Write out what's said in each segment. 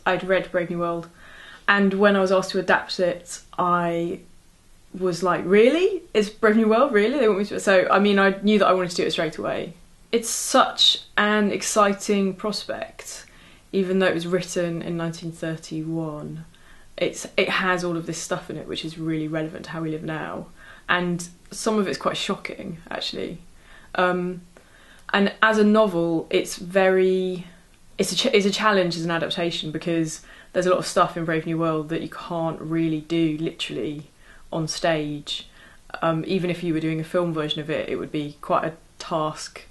I'd read Brave New World, and when I was asked to adapt it, I was like, really? Is Brave New World really? They want me to? So, I mean, I knew that I wanted to do it straight away. It's such an exciting prospect, even though it was written in 1931. It has all of this stuff in it which is really relevant to how we live now, and some of it's quite shocking, actually. And as a novel, it's a challenge as an adaptation, because there's a lot of stuff in Brave New World that you can't really do literally on stage. Even if you were doing a film version of it, it would be quite a task.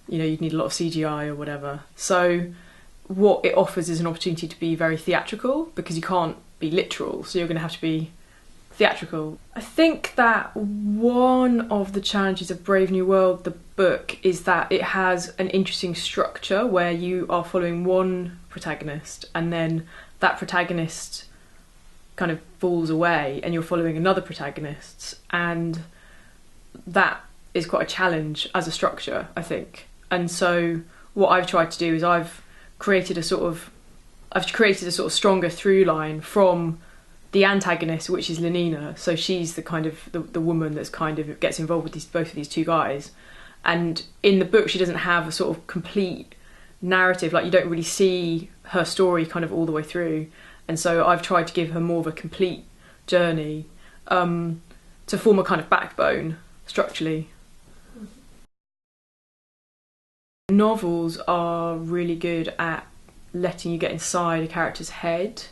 You know, you'd need a lot of CGI or whatever. So what it offers is an opportunity to be very theatrical, because you can't be literal, so you're going to have to be theatrical. I think that one of the challenges of Brave New World, the book, is that it has an interesting structure where you are following one protagonist, and then that protagonist kind of falls away and you're following another protagonist, and that is quite a challenge as a structure, I think. And so what I've tried to do is I've created a sort of stronger through line from the antagonist, which is Lenina. So she's the kind of the woman that's kind of gets involved with both of these two guys. And in the book, she doesn't have a sort of complete narrative. Like, you don't really see her story kind of all the way through. And so I've tried to give her more of a complete journey, to form a kind of backbone structurally. Novels are really good at letting you get inside a character's head,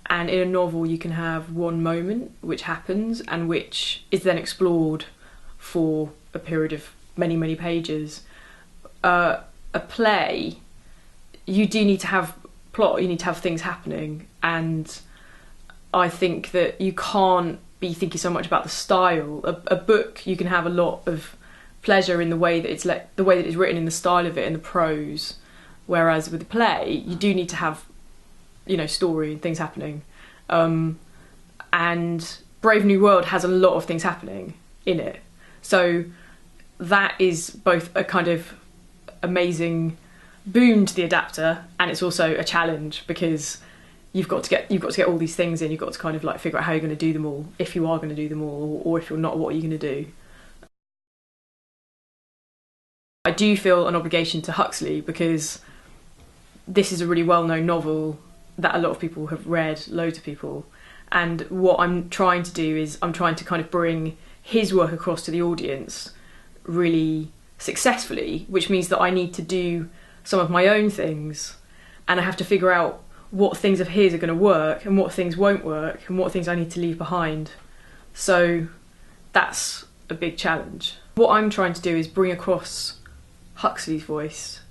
and in a novel you can have one moment which happens and which is then explored for a period of many pages. A play, you do need to have plot, you need to have things happening, and I think that you can't be thinking so much about the style. A book, you can have a lot of pleasure in the way that it's written, in the style of it, in the prose. Whereas with a play, you do need to have, you know, story and things happening. And Brave New World has a lot of things happening in it. So that is both a kind of amazing boon to the adapter, and it's also a challenge, because you've got to get all these things in. You've got to kind of like figure out how you're going to do them all, if you are going to do them all, or if you're not, what are you going to do? I do feel an obligation to Huxley, because this is a really well-known novel that a lot of people have read, loads of people, and what I'm trying to do is I'm trying to kind of bring his work across to the audience really successfully, which means that I need to do some of my own things, and I have to figure out what things of his are going to work and what things won't work and what things I need to leave behind. So that's a big challenge. What I'm trying to do is bring across Huxley's voice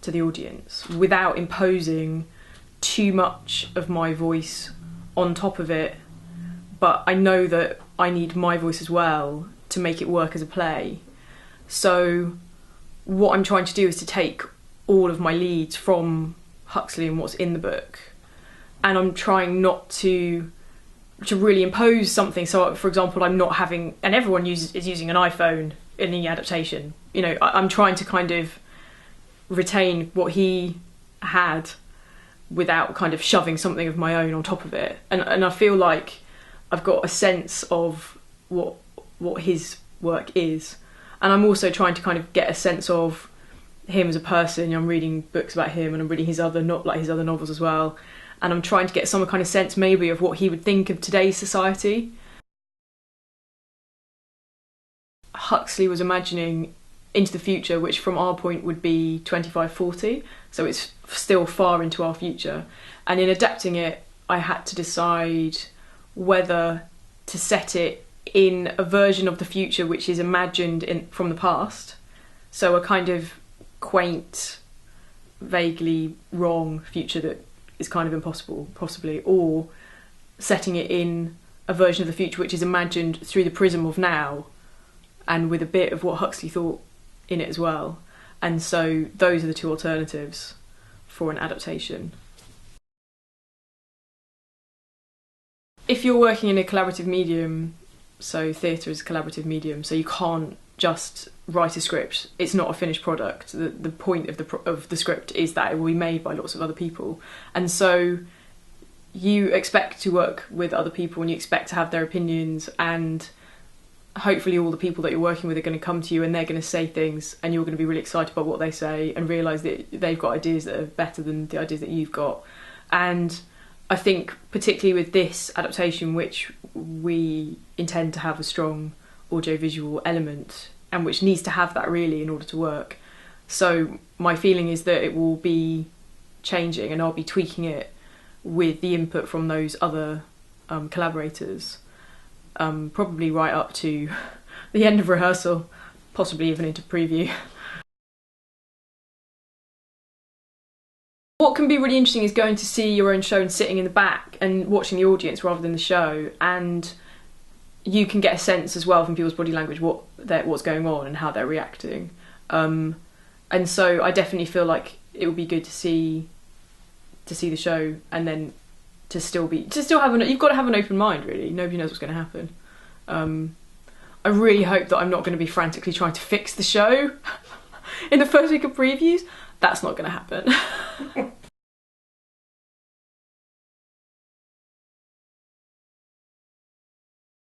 to the audience without imposing too much of my voice on top of it, but I know that I need my voice as well to make it work as a play. So what I'm trying to do is to take all of my leads from Huxley and what's in the book, and I'm trying not to really impose something. So, for example, I'm not having, and everyone is using an iPhone in the adaptation. You know, I'm trying to kind of retain what he had without kind of shoving something of my own on top of it. And I feel like I've got a sense of what his work is, and I'm also trying to kind of get a sense of him as a person. I'm reading books about him, and I'm reading his other novels as well, and I'm trying to get some kind of sense maybe of what he would think of today's society. Huxley was imagining into the future, which from our point would be 2540, so it's still far into our future. And in adapting it, I had to decide whether to set it in a version of the future which is imagined from the past, so a kind of quaint, vaguely wrong future that is kind of impossible, possibly, or setting it in a version of the future which is imagined through the prism of now, and with a bit of what Huxley thought in it as well. And so those are the two alternatives for an adaptation. If you're working in a collaborative medium, so theatre is a collaborative medium, so you can't just write a script. It's not a finished product. The point of the script is that it will be made by lots of other people, and so you expect to work with other people and you expect to have their opinions, and hopefully all the people that you're working with are going to come to you and they're going to say things and you're going to be really excited about what they say and realise that they've got ideas that are better than the ideas that you've got. And I think particularly with this adaptation, which we intend to have a strong audiovisual element and which needs to have that really in order to work, so my feeling is that it will be changing and I'll be tweaking it with the input from those other collaborators, probably right up to the end of rehearsal, possibly even into preview. What can be really interesting is going to see your own show and sitting in the back and watching the audience rather than the show, and you can get a sense as well from people's body language what's going on and how they're reacting. And so I definitely feel like it would be good to see the show and then to still have you've got to have an open mind, really. Nobody knows what's going to happen. I really hope that I'm not going to be frantically trying to fix the show in the first week of previews. That's not going to happen.